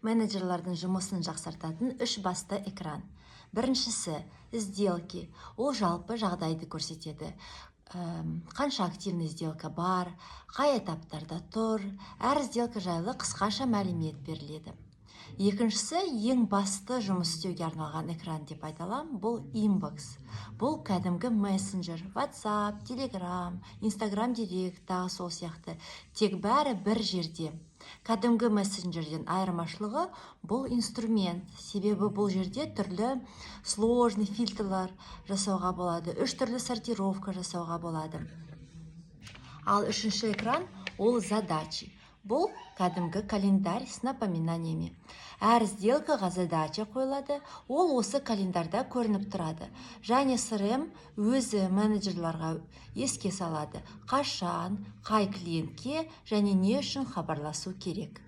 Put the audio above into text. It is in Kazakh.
менеджерлардың жұмысын жақсартатын үш басты экран. Біріншісі сделки. Ол жалпы жағдайды көрсетеді. Қанша активный сделка бар, қай этаптарда тұр, әр сделка жайлы қысқаша мәлімет беріледі. Екіншісі ең басты жұмыс істеуге арналған экран деп айталам, бұл инбокс. Бұл кәдімгі мессенджер, WhatsApp, Telegram, Instagram Direct, тағы сол сияқты. Тек бәрі бір жерде. Кәдімгі мессенджерден айырмашылығы бұл инструмент. Себебі бұл жерде түрлі сложный фильтрлар жасауға болады, үш түрлі сортировка жасауға болады. Ал үшінші экран ол задачи. Бұл кәдімгі календарь с напоминаниями. Әр сделкаға задача қойылады, ол осы календарда көрініп тұрады. Және CRM өзі менеджерларға еске салады, қашан, қай клиентке және не үшін хабарласу керек.